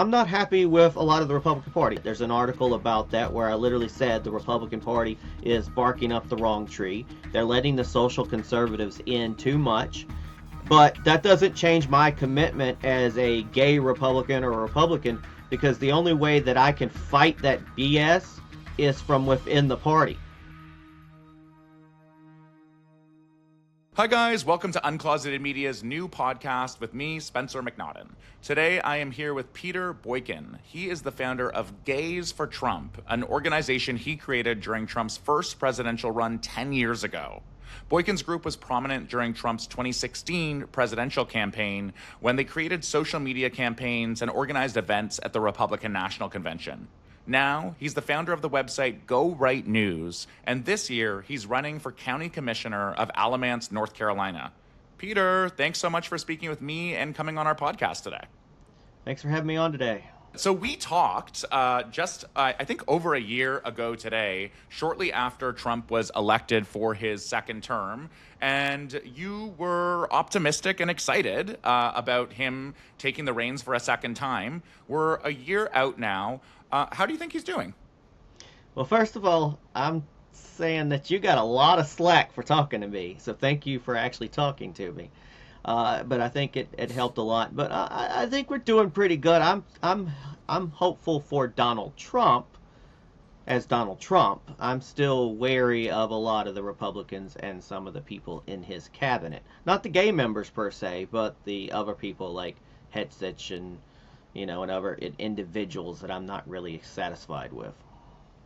I'm not happy with a lot of the Republican Party. There's an article about that where I literally said the Republican Party is barking up the wrong tree. They're letting the social conservatives in too much. But that doesn't change my commitment as a gay Republican or a Republican, because the only way that I can fight that BS is from within the party. Hi guys, welcome to Uncloseted Media's new podcast with me, Spencer Macnaughton. Today I am here with Peter Boykin. He is the founder of Gays for Trump, an organization he created during Trump's first presidential run 10 years ago. Boykin's group was prominent during Trump's 2016 presidential campaign when they created social media campaigns and organized events at the Republican National Convention. Now, he's the founder of the website Go Right News, and this year, he's running for County Commissioner of Alamance, North Carolina. Peter, thanks so much for speaking with me and coming on our podcast today. Thanks for having me on today. So we talked I think over a year ago today, shortly after Trump was elected for his second term, and you were optimistic and excited about him taking the reins for a second time. We're a year out now. How do you think he's doing? Well, first of all, I'm saying that you got a lot of slack for talking to me, so thank you for actually talking to me. But I think it helped a lot. But I think we're doing pretty good. I'm hopeful for Donald Trump. As Donald Trump, I'm still wary of a lot of the Republicans and some of the people in his cabinet. Not the gay members per se, but the other people like Hetzich and and other individuals that I'm not really satisfied with.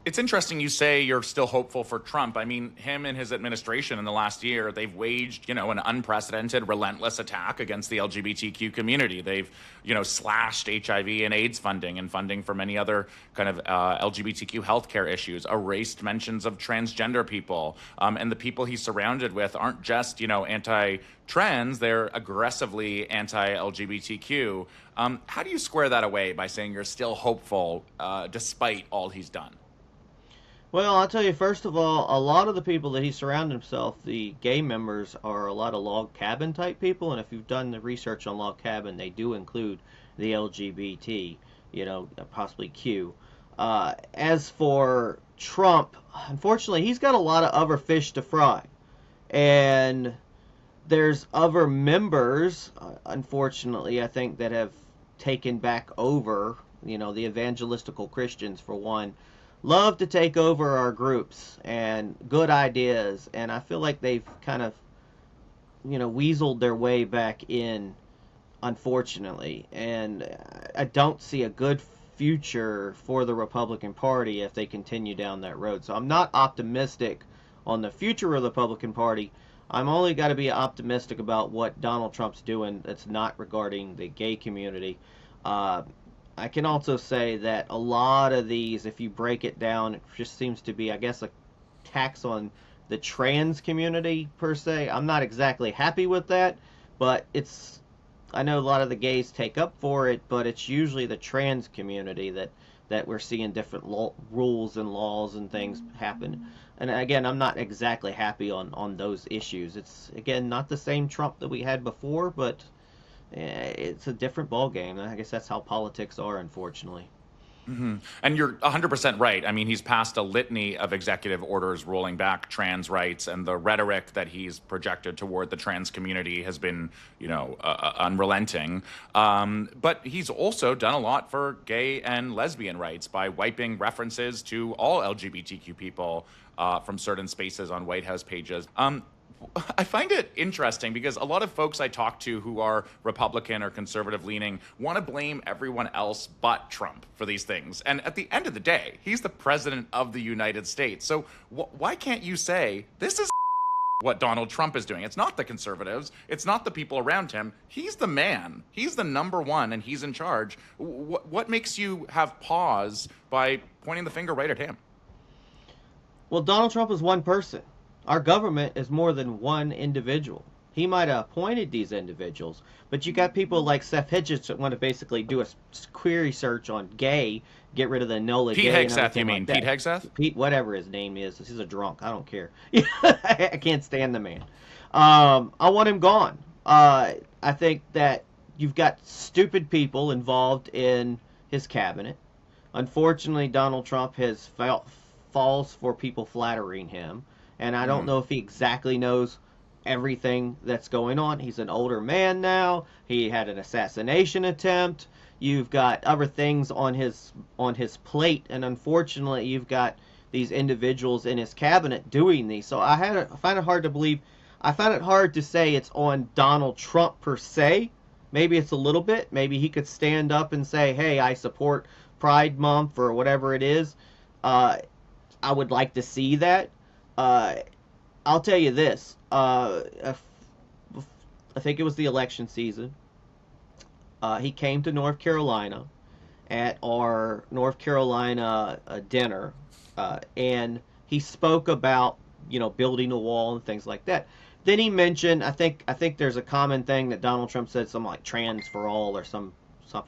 It's interesting you say you're still hopeful for Trump. I mean, him and his administration in the last year, they've waged, an unprecedented, relentless attack against the LGBTQ community. They've, slashed HIV and AIDS funding and funding for many other kind of LGBTQ healthcare issues, erased mentions of transgender people. And the people he's surrounded with aren't just, anti-trans, they're aggressively anti-LGBTQ. How do you square that away by saying you're still hopeful despite all he's done? Well, I'll tell you, first of all, a lot of the people that he surrounded himself, the gay members, are a lot of log cabin type people, and if you've done the research on log cabin, they do include the LGBT, possibly Q. As for Trump, unfortunately, he's got a lot of other fish to fry, and there's other members, unfortunately, I think, that have taken back over, the evangelistical Christians, for one, love to take over our groups and good ideas, and I feel like they've kind of weaseled their way back in, unfortunately, and I don't see a good future for the Republican Party if they continue down that road. So I'm not optimistic on the future of the Republican Party. I'm only got to be optimistic about what Donald Trump's doing that's not regarding the gay community. I can also say that a lot of these, if you break it down, it just seems to be, I guess, a tax on the trans community, per se. I'm not exactly happy with that, but I know a lot of the gays take up for it, but it's usually the trans community that we're seeing different rules and laws and things happen. And again, I'm not exactly happy on those issues. It's, again, not the same Trump that we had before, but it's a different ball game. I guess that's how politics are, unfortunately. Mm-hmm. And you're 100% right. I mean, he's passed a litany of executive orders rolling back trans rights, and the rhetoric that he's projected toward the trans community has been, unrelenting. But he's also done a lot for gay and lesbian rights by wiping references to all LGBTQ people from certain spaces on White House pages. I find it interesting because a lot of folks I talk to who are Republican or conservative leaning want to blame everyone else but Trump for these things. And at the end of the day, he's the president of the United States. So why can't you say this is what Donald Trump is doing? It's not the conservatives. It's not the people around him. He's the man. He's the number one, and he's in charge. What makes you have pause by pointing the finger right at him? Well, Donald Trump is one person. Our government is more than one individual. He might have appointed these individuals, but you got people like Seth Hitchens that want to basically do a query search on gay, get rid of the NOLA Pete gay. Hegseth, you mean? Pete Hegseth? Pete, whatever his name is. He's a drunk. I don't care. I can't stand the man. I want him gone. I think that you've got stupid people involved in his cabinet. Unfortunately, Donald Trump has falls for people flattering him, and I don't know if he exactly knows everything that's going on. He's an older man now. He had an assassination attempt. You've got other things on his plate, and unfortunately, you've got these individuals in his cabinet doing these. So I find it hard to believe. I find it hard to say it's on Donald Trump per se. Maybe it's a little bit. Maybe he could stand up and say, "Hey, I support Pride Month," or whatever it is. I would like to see that. I'll tell you this. I think it was the election season. He came to North Carolina at our North Carolina dinner, and he spoke about, building a wall and things like that. Then he mentioned, I think there's a common thing that Donald Trump said, something like trans for all or something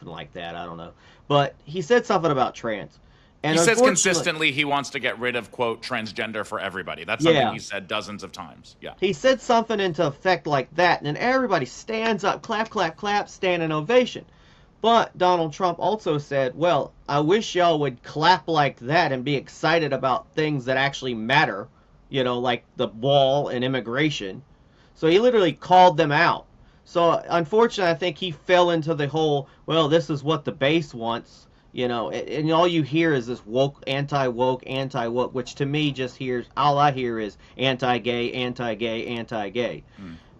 like that. I don't know, but he said something about trans. And he says consistently he wants to get rid of, quote, transgender for everybody. That's something he said dozens of times. Yeah. He said something into effect like that, and then everybody stands up, clap, clap, clap, standing ovation. But Donald Trump also said, well, I wish y'all would clap like that and be excited about things that actually matter, like the wall and immigration. So he literally called them out. So unfortunately, I think he fell into the whole, well, this is what the base wants. And all you hear is this woke, anti-woke, which to me all I hear is anti-gay, anti-gay, anti-gay.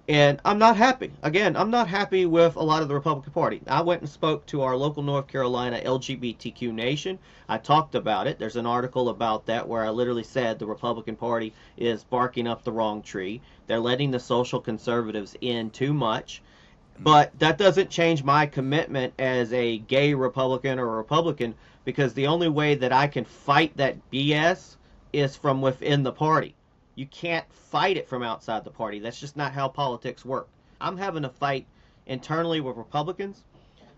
And I'm not happy. Again, I'm not happy with a lot of the Republican Party. I went and spoke to our local North Carolina LGBTQ nation. I talked about it. There's an article about that where I literally said the Republican Party is barking up the wrong tree. They're letting the social conservatives in too much. But that doesn't change my commitment as a gay Republican or a Republican, because the only way that I can fight that BS is from within the party. You can't fight it from outside the party. That's just not how politics work. I'm having a fight internally with Republicans.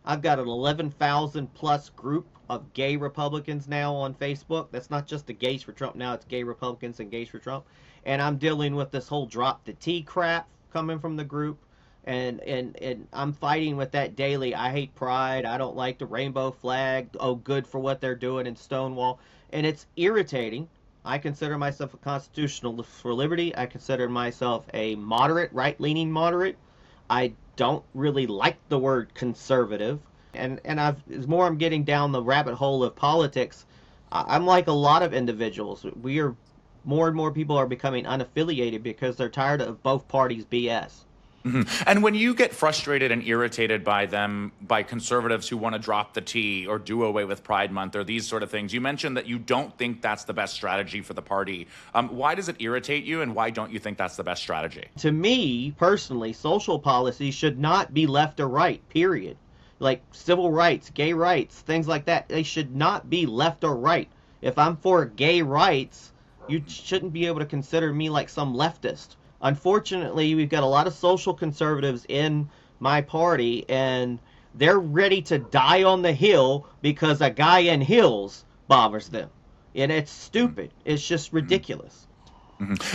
I've got an 11,000 plus group of gay Republicans now on Facebook. That's not just the Gays for Trump now, it's gay Republicans and Gays for Trump. And I'm dealing with this whole drop the T crap coming from the group. And I'm fighting with that daily. I hate pride. I don't like the rainbow flag. Oh, good for what they're doing in Stonewall. And it's irritating. I consider myself a constitutional for liberty. I consider myself a moderate, right-leaning moderate. I don't really like the word conservative. And as more I'm getting down the rabbit hole of politics, I'm like a lot of individuals. More and more people are becoming unaffiliated because they're tired of both parties' BS. And when you get frustrated and irritated by conservatives who want to drop the T or do away with Pride Month or these sort of things, you mentioned that you don't think that's the best strategy for the party. Why does it irritate you, and why don't you think that's the best strategy? To me, personally, social policy should not be left or right, period. Like civil rights, gay rights, things like that, they should not be left or right. If I'm for gay rights, you shouldn't be able to consider me like some leftist. Unfortunately, we've got a lot of social conservatives in my party, and they're ready to die on the Hill because a guy in heels bothers them. And it's stupid. It's just ridiculous.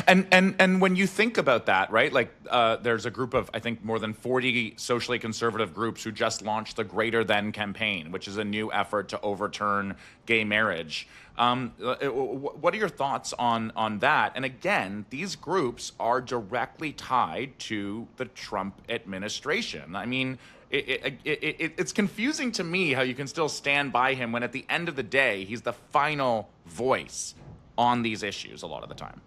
And when you think about that, right, like there's a group of, I think, more than 40 socially conservative groups who just launched the Greater Than campaign, which is a new effort to overturn gay marriage. What are your thoughts on that? And again, these groups are directly tied to the Trump administration. I mean, it's confusing to me how you can still stand by him when at the end of the day, he's the final voice on these issues a lot of the time.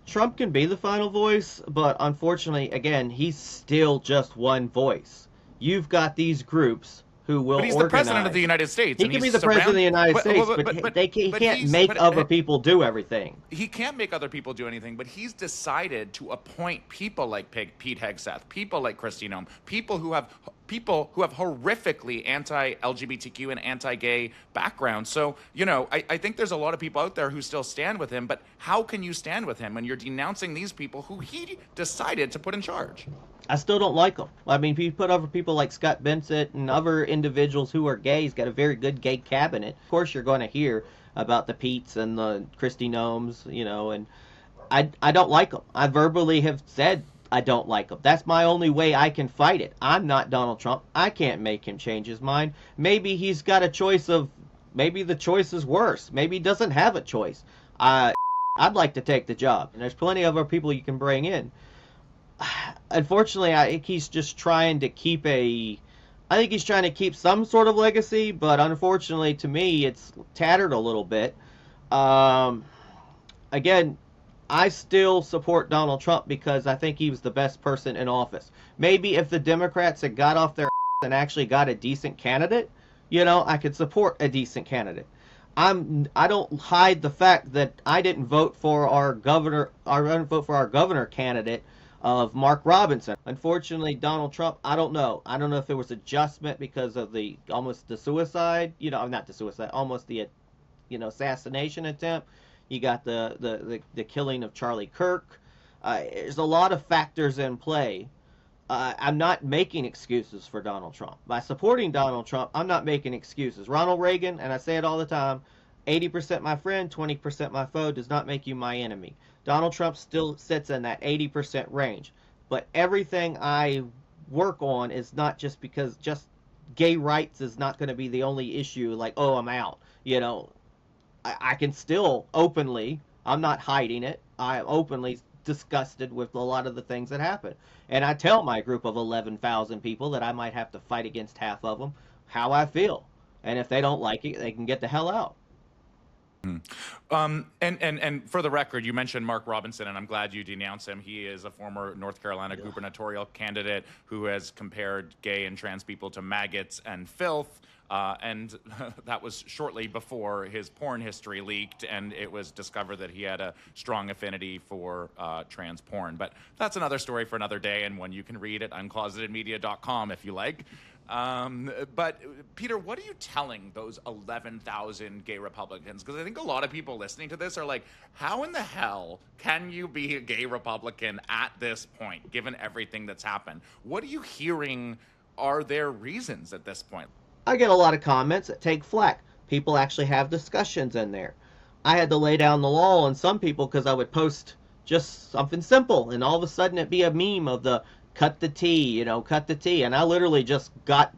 Trump can be the final voice, but unfortunately, again, he's still just one voice. You've got these groups who will organize. But he's the president of the United States. He can be the president of the United States, but he can't make other people do everything. He can't make other people do anything, but he's decided to appoint people like Pete Hegseth, people like Kristi Noem, people who have horrifically anti-LGBTQ and anti-gay backgrounds. So, I think there's a lot of people out there who still stand with him, but how can you stand with him when you're denouncing these people who he decided to put in charge? I still don't like him. I mean, if you put other people like Scott Bensett and other individuals who are gay, he's got a very good gay cabinet. Of course, you're going to hear about the Petes and the Kristi Noems, and I don't like them. I verbally have said I don't like him. That's my only way I can fight it. I'm not Donald Trump. I can't make him change his mind. Maybe he's got a choice of, maybe the choice is worse. Maybe he doesn't have a choice. I'd like to take the job, and there's plenty of other people you can bring in. Unfortunately, I think he's just trying to keep I think he's trying to keep some sort of legacy, but unfortunately, to me, it's tattered a little bit. Um, Again, I still support Donald Trump because I think he was the best person in office. Maybe if the Democrats had got off their ass and actually got a decent candidate, I could support a decent candidate. I don't hide the fact that I didn't vote for our governor. I didn't vote for our governor candidate of Mark Robinson. Unfortunately, Donald Trump, I don't know. I don't know if there was adjustment because of the almost the suicide. Not the suicide, almost the assassination attempt. You got the killing of Charlie Kirk. There's a lot of factors in play. I'm not making excuses for Donald Trump. By supporting Donald Trump, I'm not making excuses. Ronald Reagan, and I say it all the time, 80% my friend, 20% my foe does not make you my enemy. Donald Trump still sits in that 80% range. But everything I work on is not just gay rights is not going to be the only issue, like, oh, I'm out. I can still openly, I'm not hiding it, I'm openly disgusted with a lot of the things that happen. And I tell my group of 11,000 people that I might have to fight against half of them how I feel. And if they don't like it, they can get the hell out. And for the record, you mentioned Mark Robinson, and I'm glad you denounced him. He is a former North Carolina gubernatorial candidate who has compared gay and trans people to maggots and filth. And that was shortly before his porn history leaked, and it was discovered that he had a strong affinity for trans porn. But that's another story for another day, and one you can read at unclosetedmedia.com if you like. But Peter, what are you telling those 11,000 gay Republicans? Because I think a lot of people listening to this are like, how in the hell can you be a gay Republican at this point, given everything that's happened? What are you hearing? Are there reasons at this point? I get a lot of comments that take flack. People actually have discussions in there. I had to lay down the law on some people because I would post just something simple, and all of a sudden it'd be a meme of the cut the T, cut the T. And I literally just got,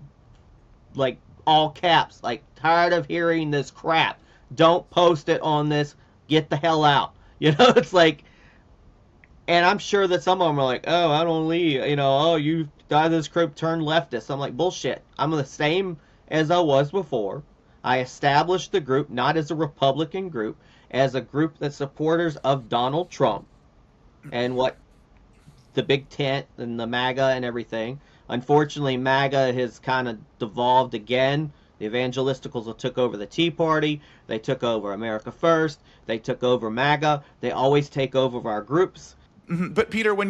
like, all caps, like, tired of hearing this crap. Don't post it on this. Get the hell out. It's like, and I'm sure that some of them are like, oh, I don't leave, oh, you this group turned leftist. I'm like, bullshit. I'm the same as I was before. I established the group not as a Republican group, as a group that's supporters of Donald Trump and what the big tent and the MAGA and everything. Unfortunately, MAGA has kind of devolved again. The evangelisticals took over the Tea Party. They took over America First. They took over MAGA. They always take over our groups. But Peter, when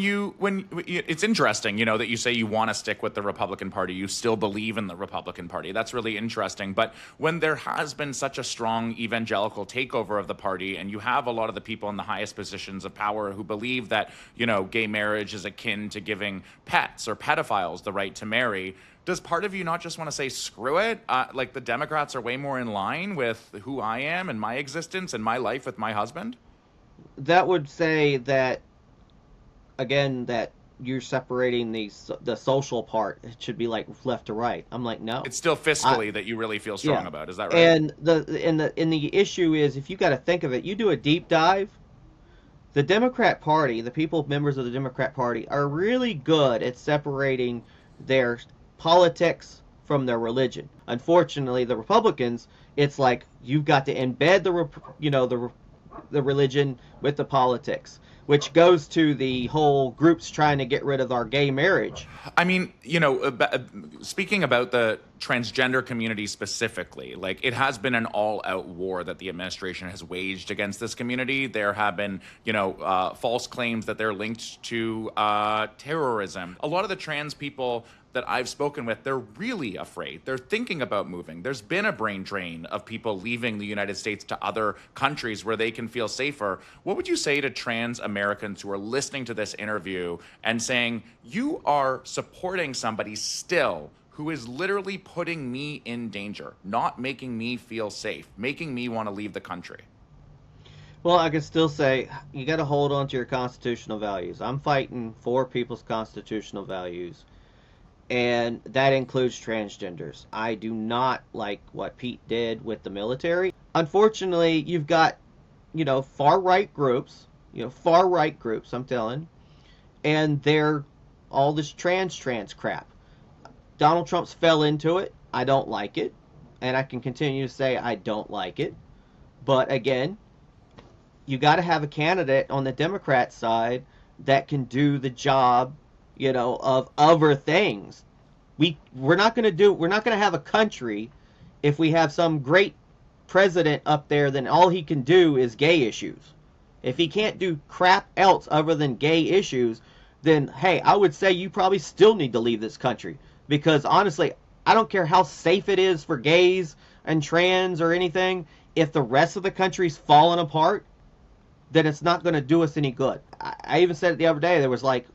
it's interesting, that you say you want to stick with the Republican Party, you still believe in the Republican Party. That's really interesting. But when there has been such a strong evangelical takeover of the party, and you have a lot of the people in the highest positions of power who believe that, gay marriage is akin to giving pets or pedophiles the right to marry, does part of you not just want to say, screw it? Like the Democrats are way more in line with who I am and my existence and my life with my husband? That would say that, again, that you're separating the social part. It should be like left to right. I'm like, no. It's still fiscally that you really feel strong about. Is that right? And the issue is, if you got to think of it, you do a deep dive. The Democrat Party, the members of the Democrat Party, are really good at separating their politics from their religion. Unfortunately, the Republicans, it's like you've got to embed the religion with the politics, which goes to the whole groups trying to get rid of our gay marriage. I mean, speaking about the transgender community specifically, like, it has been an all-out war that the administration has waged against this community. There have been, false claims that they're linked to terrorism. A lot of the trans people that I've spoken with, they're really afraid. They're thinking about moving. There's been a brain drain of people leaving the United States to other countries where they can feel safer. What would you say to trans Americans who are listening to this interview and saying, you are supporting somebody still who is literally putting me in danger, not making me feel safe, making me want to leave the country? Well, I can still say you got to hold on to your constitutional values. I'm fighting for people's constitutional values, and that includes transgenders. I do not like what Pete did with the military. Unfortunately, you've got, far right groups, far right groups, I'm telling, and they're all this trans crap. Donald Trump's fell into it. I don't like it, and I can continue to say I don't like it. But again, you got to have a candidate on the Democrat side that can do the job, of other things. We're not going to have a country if we have some great president up there, then all he can do is gay issues. If he can't do crap else other than gay issues, then hey, I would say you probably still need to leave this country, because honestly, I don't care how safe it is for gays and trans or anything. If the rest of the country's falling apart, then it's not going to do us any good. I even said it the other day. It was like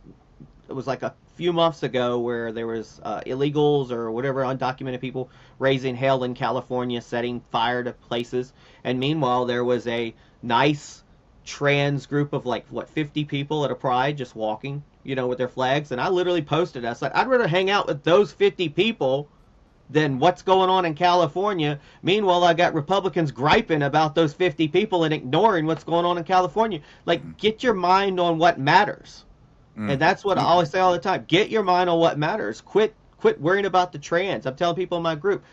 a few months ago where there was illegals or whatever undocumented people raising hell in California, setting fire to places, and meanwhile there was a nice trans group of 50 people at a pride just walking, with their flags, and I literally posted. I said I'd rather hang out with those 50 people than what's going on in California. Meanwhile, I got Republicans griping about those 50 people and ignoring what's going on in California. Get your mind on what matters. And that's what I always say all the time. Get your mind on what matters. Quit worrying about the trans. I'm telling people in my group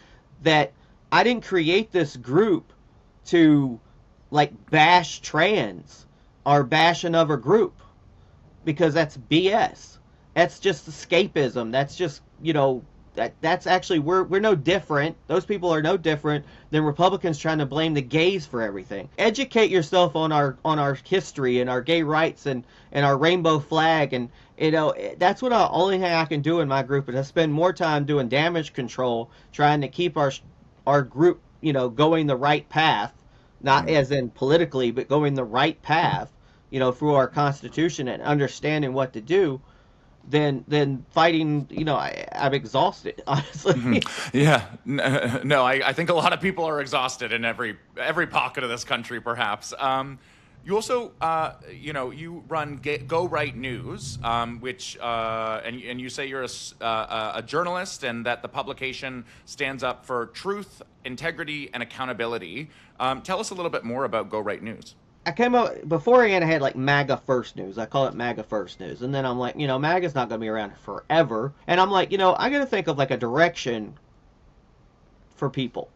that I didn't create this group to bash trans or bash another group, because that's BS. That's just escapism. That's just, that's actually, we're no different. Those people are no different than Republicans trying to blame the gays for everything. Educate yourself on our history and our gay rights and our rainbow flag, and that's what the only thing I can do in my group is I spend more time doing damage control, trying to keep our group going the right path, not as in politically, but going the right path, through our Constitution and understanding what to do. Than fighting, I'm exhausted, honestly. Yeah, no, I think a lot of people are exhausted in every pocket of this country, perhaps. You also, you run Go Right News, which, and you say you're a journalist, and that the publication stands up for truth, integrity, and accountability. Tell us a little bit more about Go Right News. I came up beforehand. I had MAGA First News. I call it MAGA First News, and then I'm like, MAGA's not going to be around forever, and I'm like, I got to think of a direction for people.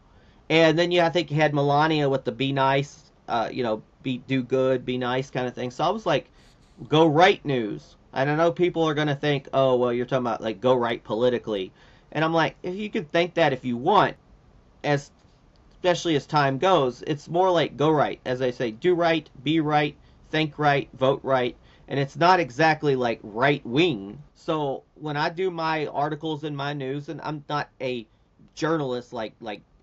And then I think you had Melania with the be nice, do good, be nice kind of thing. So I was like, Go Right News. And I know people are going to think, oh, well, you're talking about go right politically, and I'm like, if you can think that if you want, especially as time goes, it's more like go right. As I say, do right, be right, think right, vote right. And it's not exactly right wing. So when I do my articles in my news, and I'm not a journalist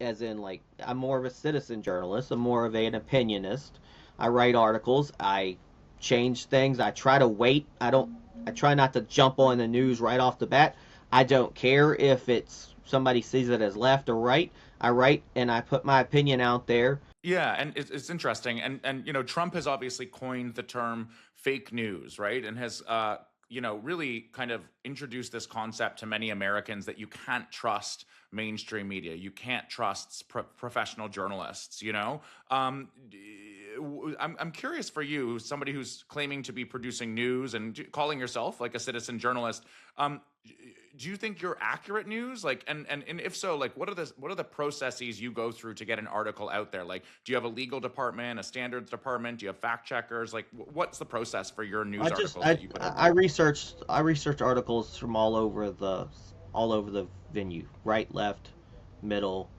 as in I'm more of a citizen journalist. I'm more of an opinionist. I write articles. I change things. I try to wait. I try not to jump on the news right off the bat. I don't care if it's somebody sees it as left or right. I write and I put my opinion out there. Yeah, and it's interesting, and Trump has obviously coined the term fake news, right? And has really kind of introduced this concept to many Americans that you can't trust mainstream media, you can't trust professional journalists. I'm curious for you, somebody who's claiming to be producing news and calling yourself a citizen journalist. Do you think you're accurate news? And if so, what are the processes you go through to get an article out there? Do you have a legal department, a standards department? Do you have fact checkers? What's the process for your news articles that you put out there? I researched articles from all over the venue, right, left, middle.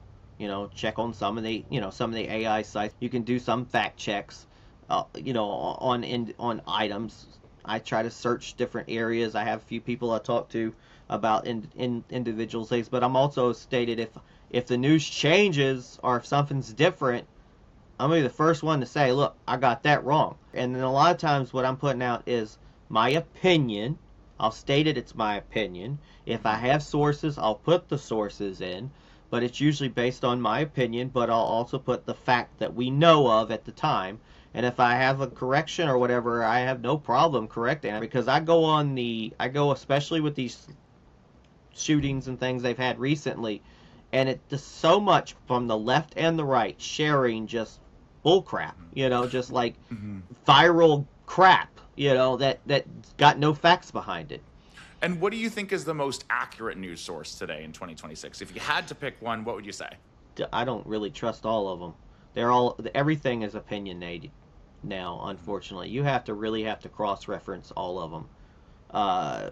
Check on some of the AI sites. You can do some fact checks, on items. I try to search different areas. I have a few people I talk to about in individual things, but I'm also stated if the news changes or if something's different, I'm gonna be the first one to say, look, I got that wrong. And then a lot of times what I'm putting out is my opinion. I'll state it's my opinion. If I have sources, I'll put the sources in, but it's usually based on my opinion, but I'll also put the fact that we know of at the time. And if I have a correction or whatever, I have no problem correcting it, because I go especially with these shootings and things they've had recently, and it just so much from the left and the right sharing just bullcrap, just like viral crap, that got no facts behind it. And what do you think is the most accurate news source today in 2026? If you had to pick one, what would you say? I don't really trust all of them. Everything is opinionated now, unfortunately. You really have to cross-reference all of them. I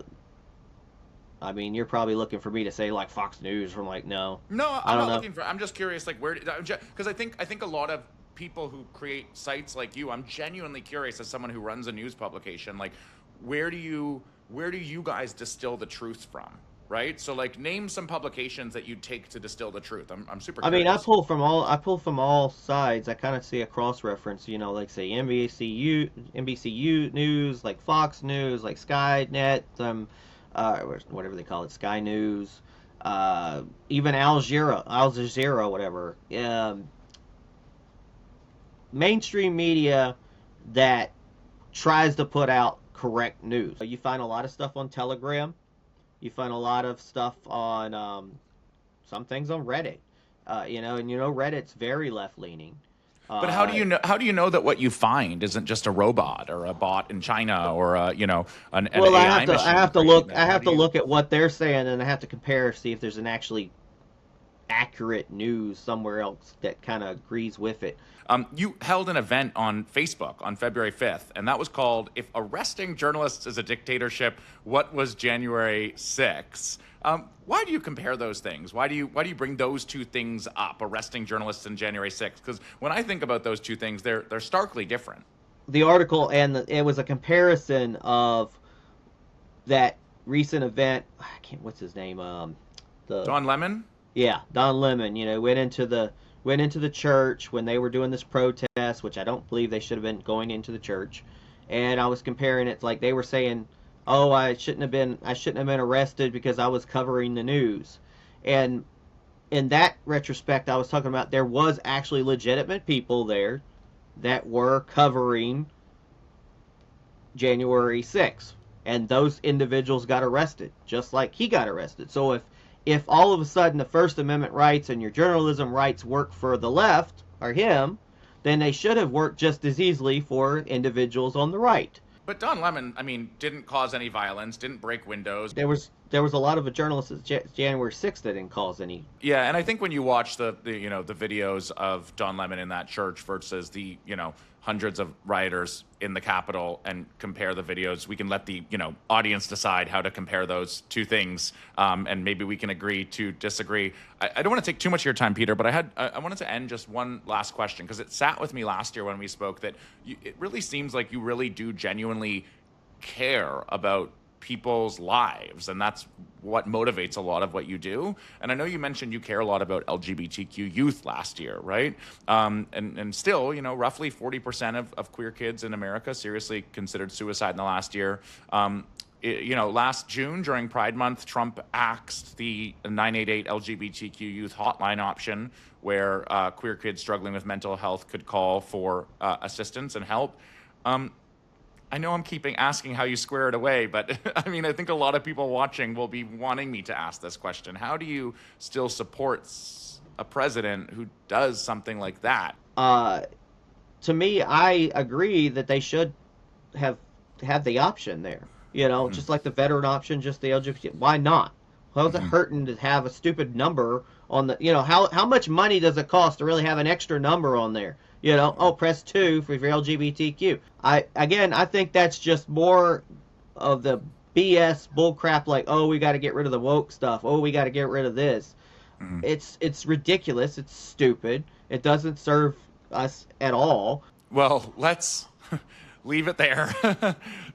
mean, you're probably looking for me to say like Fox News. I'm like, no. No, I I'm don't not know. looking for. I'm just curious, like because I think a lot of people who create sites like you, I'm genuinely curious as someone who runs a news publication, like where do you guys distill the truth from? Right? So like name some publications that you take to distill the truth. I'm super I curious. mean, I pull from all sides. I kind of see a cross reference, like say NBCU News, like Fox News, like Skynet, whatever they call it, Sky News, even Al Jazeera, whatever. Mainstream media that tries to put out correct news. You find a lot of stuff on Telegram. You find a lot of stuff on some things on Reddit. Reddit's very left leaning. But how do you know? How do you know that what you find isn't just a robot or a bot in China or an well, AI machine? I have to look at what they're saying, and I have to compare, see if there's an actually accurate news somewhere else that kind of agrees with it. You held an event on Facebook on February 5th, and that was called "If Arresting Journalists is a Dictatorship, What Was January 6th?" Why do you compare those things? Why do you bring those two things up, arresting journalists and January 6th? Because when I think about those two things, they're starkly different. The article it was a comparison of that recent event. What's his name? Don Lemon. Yeah, Don Lemon. Went into the church when they were doing this protest, which I don't believe they should have been going into the church. And I was comparing it, like they were saying, "Oh, I shouldn't have been arrested because I was covering the news." And in that retrospect, I was talking about there was actually legitimate people there that were covering January 6th, and those individuals got arrested, just like he got arrested. So if all of a sudden the First Amendment rights and your journalism rights work for the left or him, then they should have worked just as easily for individuals on the right. But Don Lemon, I mean, didn't cause any violence, didn't break windows. There was a lot of journalists at January 6th that didn't cause any. Yeah, and I think when you watch the videos of Don Lemon in that church versus the hundreds of rioters in the Capitol and compare the videos, we can let the audience decide how to compare those two things, and maybe we can agree to disagree. I don't want to take too much of your time, Peter, but I wanted to end just one last question, because it sat with me last year when we spoke that it really seems like you really do genuinely care about people's lives, and that's what motivates a lot of what you do. And I know you mentioned you care a lot about LGBTQ youth last year, right? And still, roughly 40% of queer kids in America seriously considered suicide in the last year. Last June during Pride Month, Trump axed the 988 LGBTQ youth hotline option, where queer kids struggling with mental health could call for assistance and help. I know I'm asking how you square it away, but I mean, I think a lot of people watching will be wanting me to ask this question. How do you still support a president who does something like that? To me, I agree that they should have the option there. Just like the veteran option, just the LGBT. Why not? How's it hurting to have a stupid number on the? How much money does it cost to really have an extra number on there? Press 2 for your LGBTQ. I think that's just more of the BS bullcrap, like, oh, we got to get rid of the woke stuff. Oh, we got to get rid of this. It's ridiculous. It's stupid. It doesn't serve us at all. Well, let's leave it there.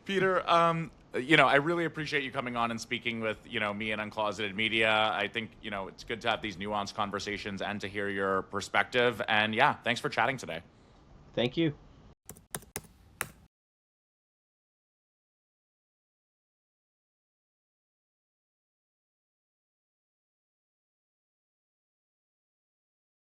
Peter, I really appreciate you coming on and speaking with, me and Uncloseted Media. I think, it's good to have these nuanced conversations and to hear your perspective. And yeah, thanks for chatting today. Thank you.